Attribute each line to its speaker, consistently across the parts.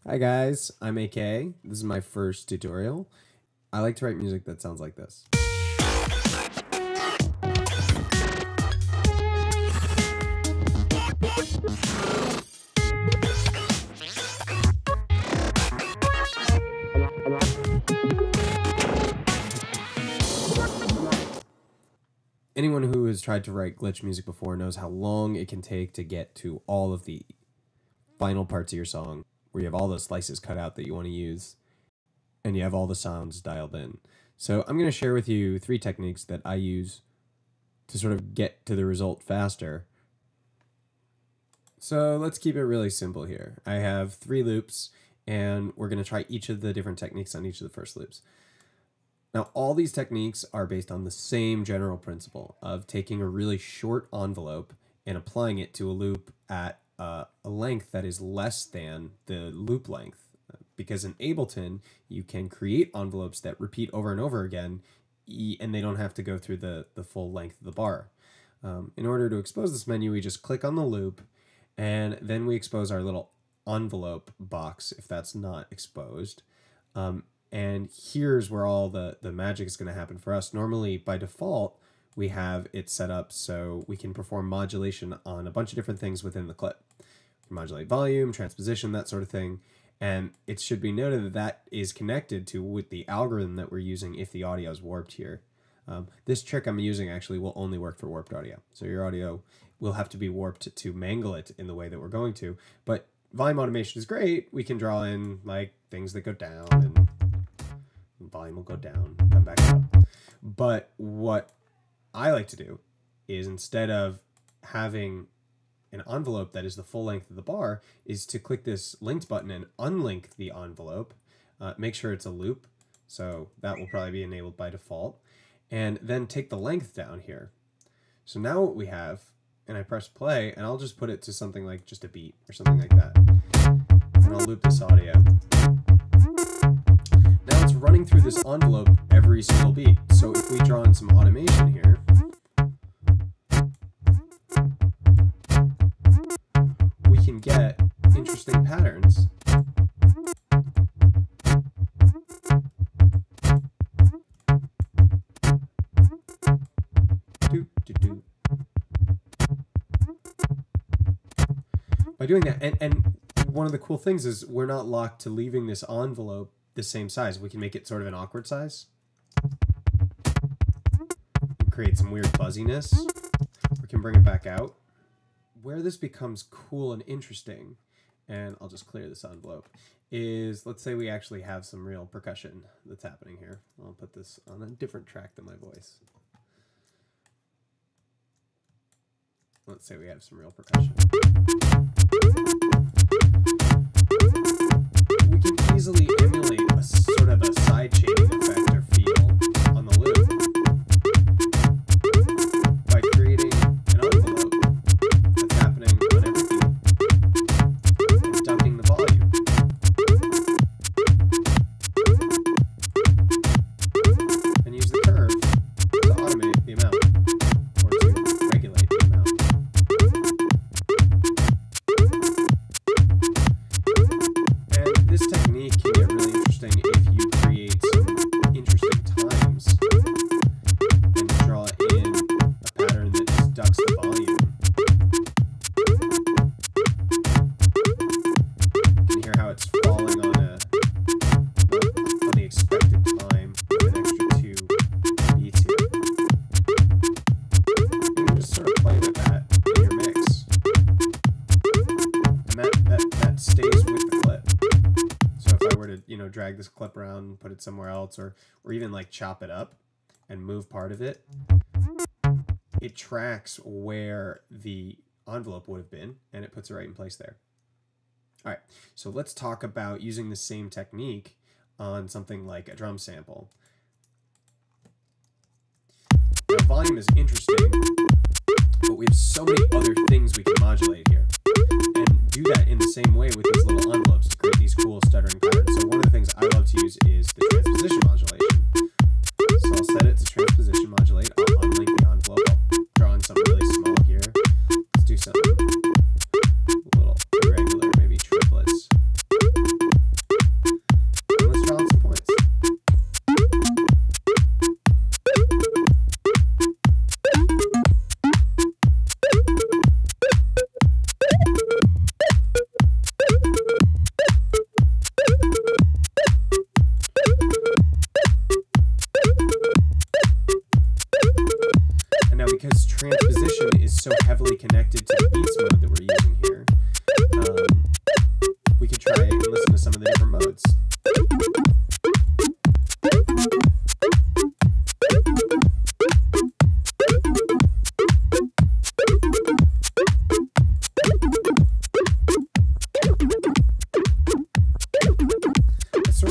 Speaker 1: Hi guys, I'm AK. This is my first tutorial. I like to write music that sounds like this. Anyone who has tried to write glitch music before knows how long it can take to get to all of the final parts of your song, where you have all the slices cut out that you want to use, and you have all the sounds dialed in. So I'm going to share with you 3 techniques that I use to sort of get to the result faster. So let's keep it really simple here. I have 3 loops, and we're going to try each of the different techniques on each of the first loops. Now, all these techniques are based on the same general principle of taking a really short envelope and applying it to a loop at a length that is less than the loop length. Because in Ableton, you can create envelopes that repeat over and over again, and they don't have to go through the full length of the bar. In order to expose this menu, we just click on the loop, and then we expose our little envelope box if that's not exposed. And here's where all the magic is going to happen for us. Normally, by default, we have it set up so we can perform modulation on a bunch of different things within the clip. We can modulate volume, transposition, that sort of thing. And it should be noted that that is connected to with the algorithm that we're using if the audio is warped here. This trick I'm using actually will only work for warped audio. So your audio will have to be warped to mangle it in the way that we're going to. But volume automation is great. We can draw in like things that go down, and volume will go down, come back up. But what I like to do is, instead of having an envelope that is the full length of the bar, is to click this linked button and unlink the envelope. Make sure it's a loop, so that will probably be enabled by default. And then take the length down here. So now what we have, and I press play, and I'll just put it to something like just a beat or something like that. And I'll loop this audio. Now it's running through this envelope every single beat. So if we draw in some automation here, we can get interesting patterns. By doing that, and one of the cool things is we're not locked to leaving this envelope the same size. We can make it sort of an awkward size. Create some weird fuzziness. We can bring it back out. Where this becomes cool and interesting, and I'll just clear this envelope, is let's say we actually have some real percussion that's happening here. I'll put this on a different track than my voice. Let's say we have some real percussion. We can easily emulate a sort of a side chaining effect or feel on the loop by creating an envelope that's happening on every beat and dumping the volume. And use the curve to automate the amount, or to regulate the amount. This technique can get really interesting if you create some interesting times and draw in a pattern that just ducks the volume. You can hear how it's falling on the expected time with an extra 2 beats here. You can just sort of play with that in your mix, and that stays with the clip. So if I were to, drag this clip around, put it somewhere else, or even like chop it up and move part of it, it tracks where the envelope would have been, and it puts it right in place there. All right, so let's talk about using the same technique on something like a drum sample. Now, volume is interesting, but we have so many other things we can modulate here, and do that in the same way with these little envelopes to create these cool stuttering patterns. So one of the things I love to use is the transposition modulation. So I'll set it to transposition modulate. I'll unlink the envelope. I'll draw in something really small here. Let's do something a little irregular, maybe triplets.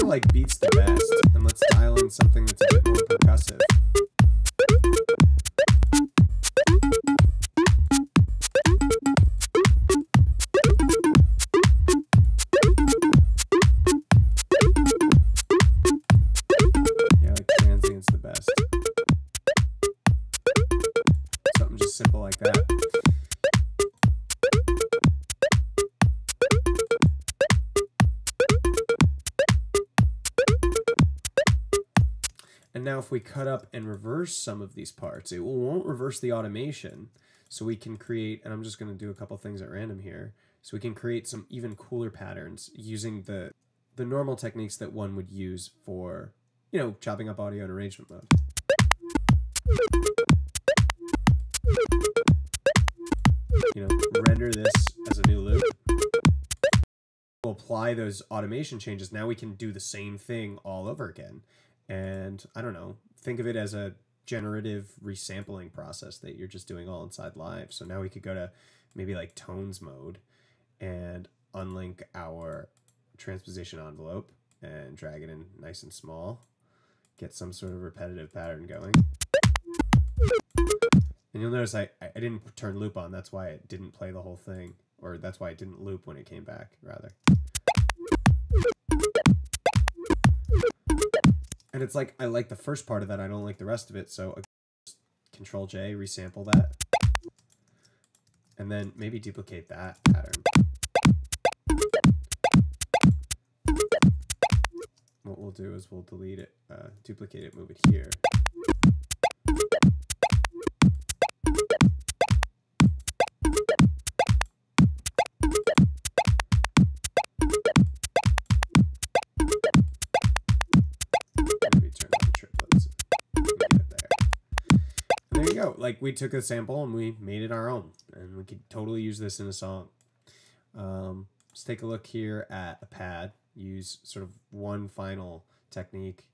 Speaker 1: like beats the best, and let's dial in something that's a bit more percussive. Yeah, like transient's the best. Something just simple like that. And now if we cut up and reverse some of these parts, it won't reverse the automation. So we can create, and I'm just going to do a couple things at random here. So we can create some even cooler patterns using the normal techniques that one would use for, you know, chopping up audio in arrangement mode. You know, render this as a new loop. We'll apply those automation changes. Now we can do the same thing all over again. And I don't know, think of it as a generative resampling process that you're just doing all inside Live. So now we could go to maybe like tones mode and unlink our transposition envelope and drag it in nice and small, get some sort of repetitive pattern going. And you'll notice I didn't turn loop on. That's why it didn't play the whole thing, or that's why it didn't loop when it came back, rather. And it's like, I like the first part of that, I don't like the rest of it, so Control J, resample that. And then maybe duplicate that pattern. What we'll do is we'll delete it, duplicate it, move it here. Like we took a sample and we made it our own, and we could totally use this in a song. Let's take a look here at a pad. Use sort of one final technique,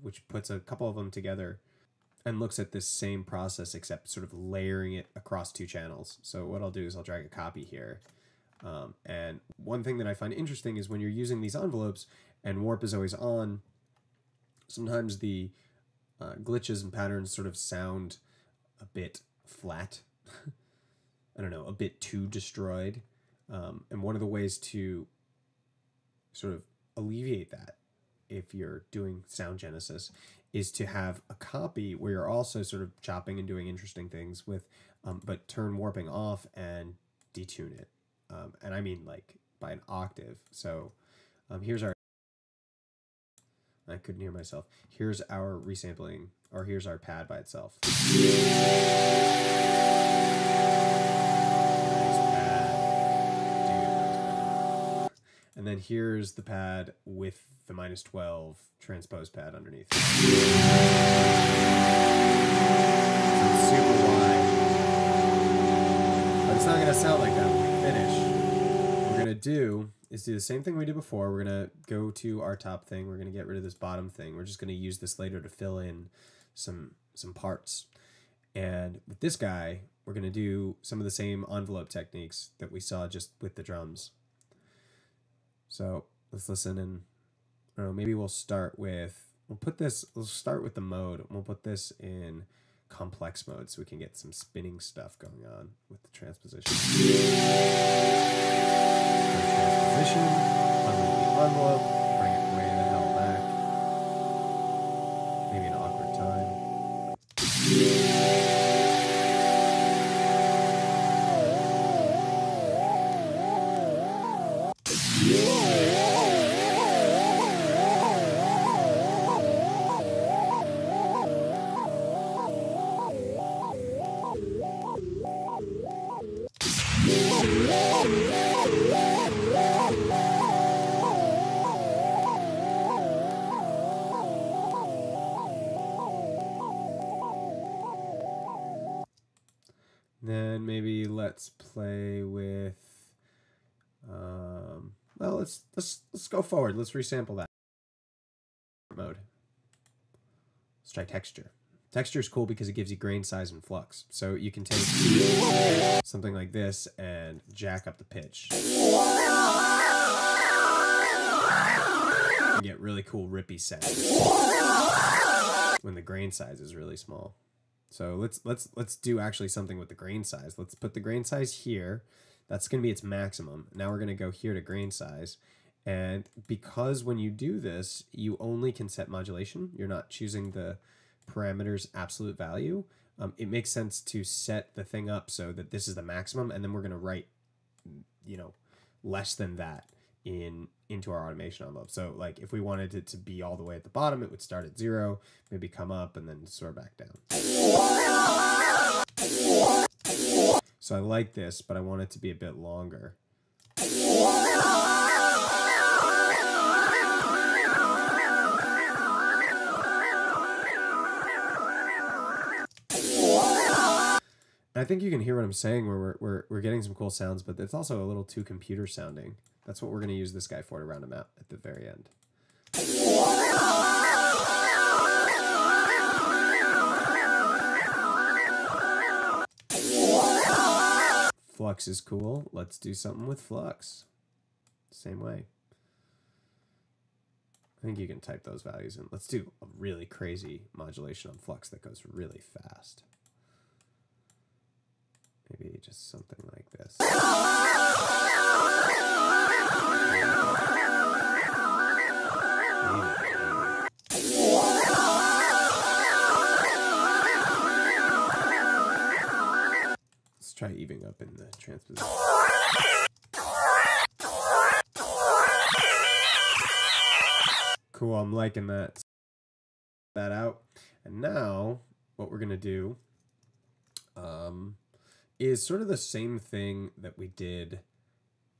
Speaker 1: which puts a couple of them together and looks at this same process except sort of layering it across two channels. So what I'll do is I'll drag a copy here. And one thing that I find interesting is when you're using these envelopes and warp is always on, sometimes the glitches and patterns sort of sound a bit flat. I don't know, a bit too destroyed. And one of the ways to sort of alleviate that, if you're doing sound genesis, is to have a copy where you're also sort of chopping and doing interesting things with, but turn warping off and detune it. And I mean like by an octave. So here's our, I couldn't hear myself. Here's our resampling, or here's our pad by itself. Nice pad. And then here's the pad with the -12 transpose pad underneath. So it's super wide. But it's not going to sound like that when we finish. What we're going to do is do the same thing we did before. We're going to go to our top thing. We're going to get rid of this bottom thing. We're just going to use this later to fill in some parts. And with this guy, we're going to do some of the same envelope techniques that we saw just with the drums. So let's listen, and I don't know, maybe we'll start with, we'll start with the mode. We'll put this in complex mode so we can get some spinning stuff going on with the transposition. Transposition, unlink the envelope, bring it way the hell back. Maybe an awkward time. Then maybe let's play with, well, let's go forward. Let's resample that mode. Let's try texture. Texture is cool because it gives you grain size and flux. So you can take something like this and jack up the pitch. You get really really cool rippy sound when the grain size is really small. So let's do actually something with the grain size. Let's put the grain size here. That's going to be its maximum. Now we're going to go here to grain size. And because when you do this, you only can set modulation. You're not choosing the parameter's absolute value. It makes sense to set the thing up so that this is the maximum, and then we're going to write, you know, less than that into our automation envelope. So like if we wanted it to be all the way at the bottom, it would start at 0, maybe come up and then sort back down. So I like this, but I want it to be a bit longer. I think you can hear what I'm saying, where we're getting some cool sounds, but it's also a little too computer sounding. That's what we're going to use this guy for, to round him out at the very end. Flux is cool. Let's do something with flux. Same way. I think you can type those values in. Let's do a really crazy modulation on flux that goes really fast. Maybe just something like this. Let's try evening up in the transposition. Cool, I'm liking that out. And now what we're gonna do is sort of the same thing that we did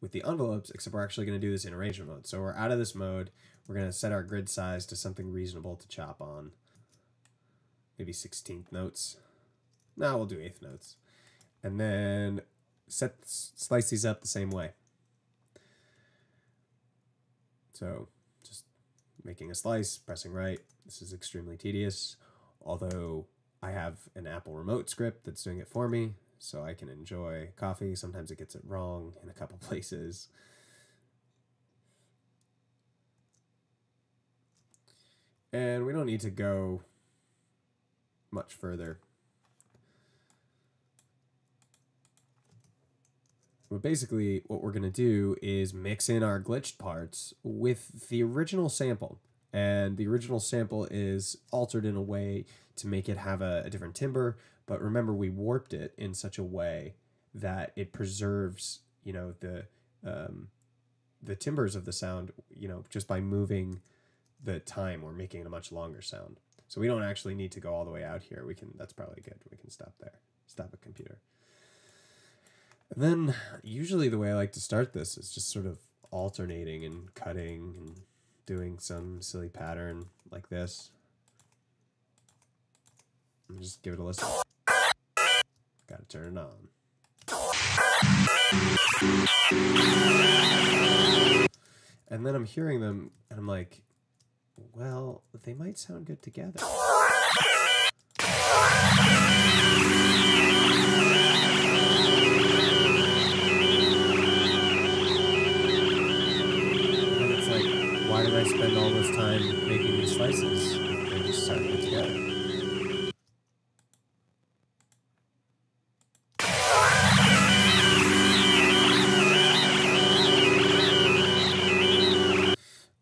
Speaker 1: with the envelopes, except we're actually going to do this in arrangement mode. So we're out of this mode. We're going to set our grid size to something reasonable to chop on. Maybe 16th notes. No, we'll do 8th notes. And then slice these up the same way. So just making a slice, pressing right. This is extremely tedious, although I have an Apple remote script that's doing it for me, so I can enjoy coffee. Sometimes it gets it wrong in a couple places. And we don't need to go much further. But basically what we're going to do is mix in our glitched parts with the original sample. And the original sample is altered in a way to make it have a different timbre. But remember, we warped it in such a way that it preserves, you know, the timbres of the sound, you know, just by moving the time or making it a much longer sound. So we don't actually need to go all the way out here. We can, that's probably good. We can stop there, stop a computer. And then usually the way I like to start this is just sort of alternating and cutting and doing some silly pattern like this. And just give it a listen. Gotta turn it on. And then I'm hearing them and I'm like, well, they might sound good together. And it's like, why did I spend all this time making these slices? They just sound good together.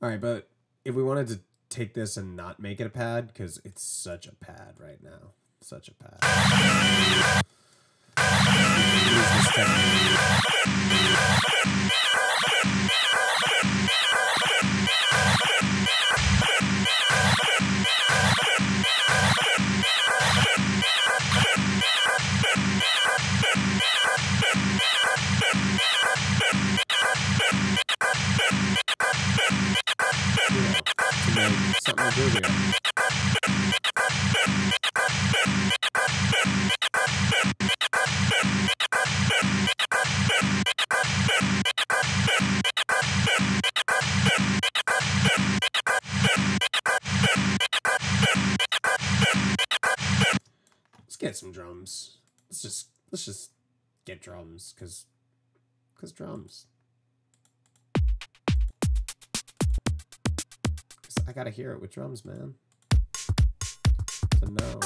Speaker 1: All right, but if we wanted to take this and not make it a pad, because it's such a pad right now, such a pad. Use this technique. Something to do here. Let's get some drums. Let's just get drums, cause drums. I gotta hear it with drums, man. To know.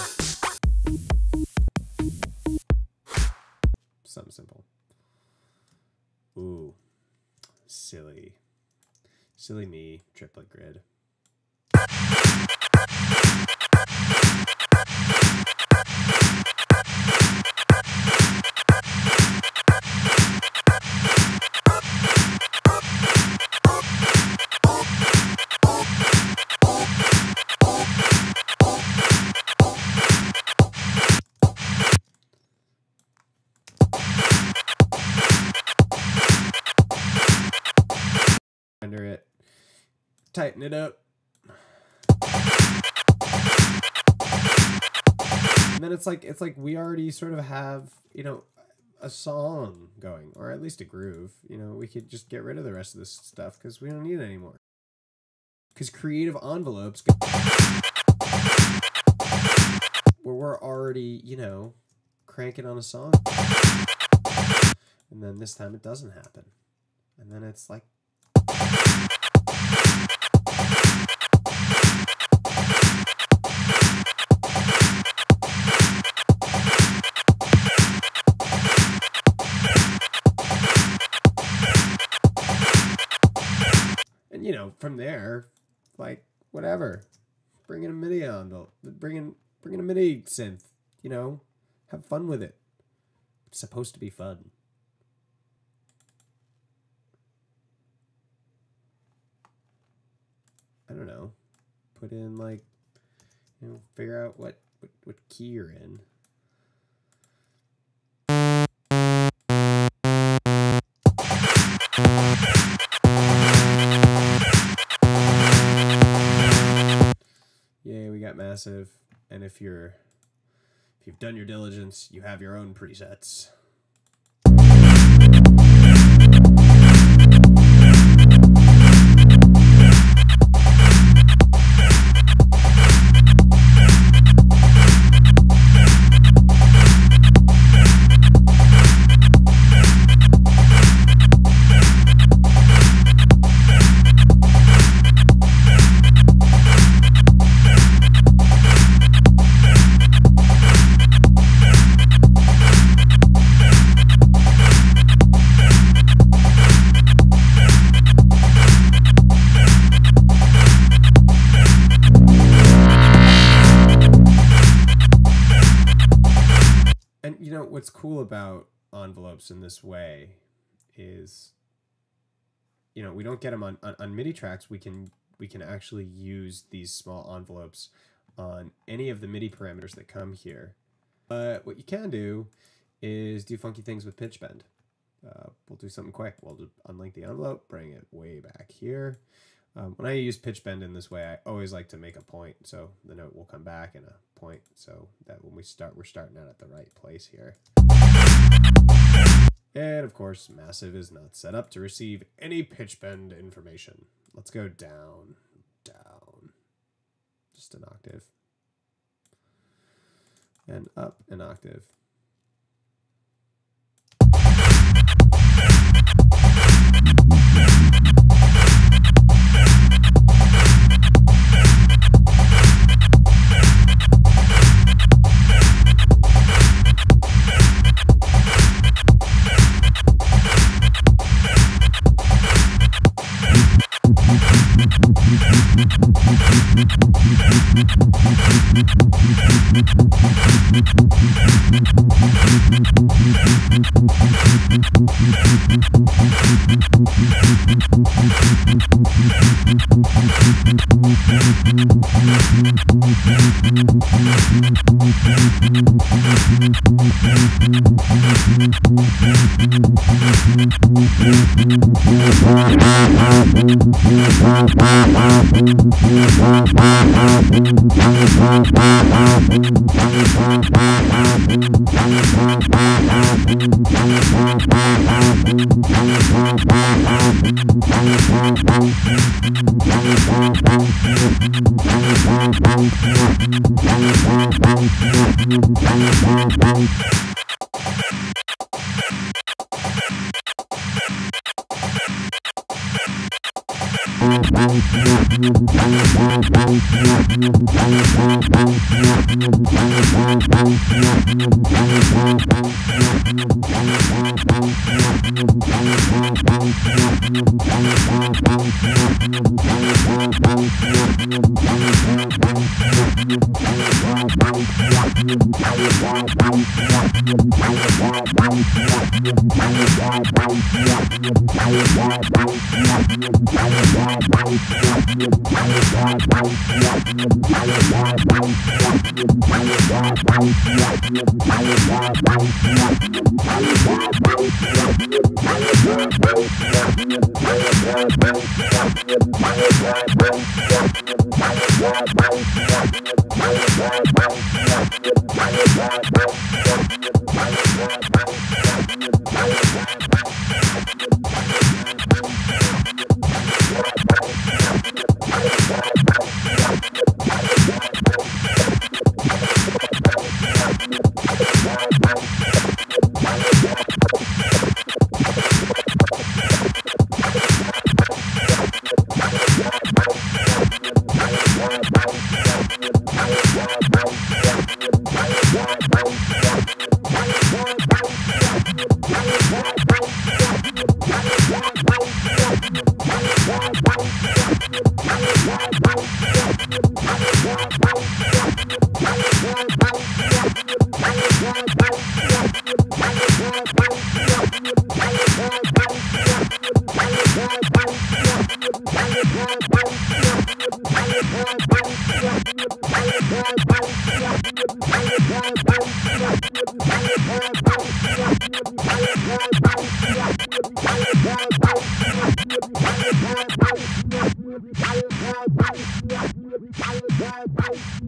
Speaker 1: Something simple. Ooh. Silly. Silly me, triplet grid. Render it. Tighten it up. And then it's like we already sort of have, you know, a song going, or at least a groove. You know, we could just get rid of the rest of this stuff because we don't need it anymore. Because creative envelopes where we're already, you know, cranking on a song. And then this time it doesn't happen. And then it's like, and you know, from there, like, whatever, bring in a MIDI envelope, bring in a MIDI synth, you know, have fun with it. It's supposed to be fun. I don't know, put in, like, you know, figure out what key you're in. Yay, we got massive. And if you've done your diligence, you have your own presets. What's cool about envelopes in this way is, you know, we don't get them on MIDI tracks. We can actually use these small envelopes on any of the MIDI parameters that come here. But what you can do is do funky things with pitch bend. We'll do something quick. We'll just unlink the envelope, bring it way back here. When I use pitch bend in this way, I always like to make a point, so the note will come back in a point, so that when we start, we're starting out at the right place here. And of course, massive is not set up to receive any pitch bend information. Let's go down, down, just an octave, and up an octave.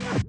Speaker 2: Bye.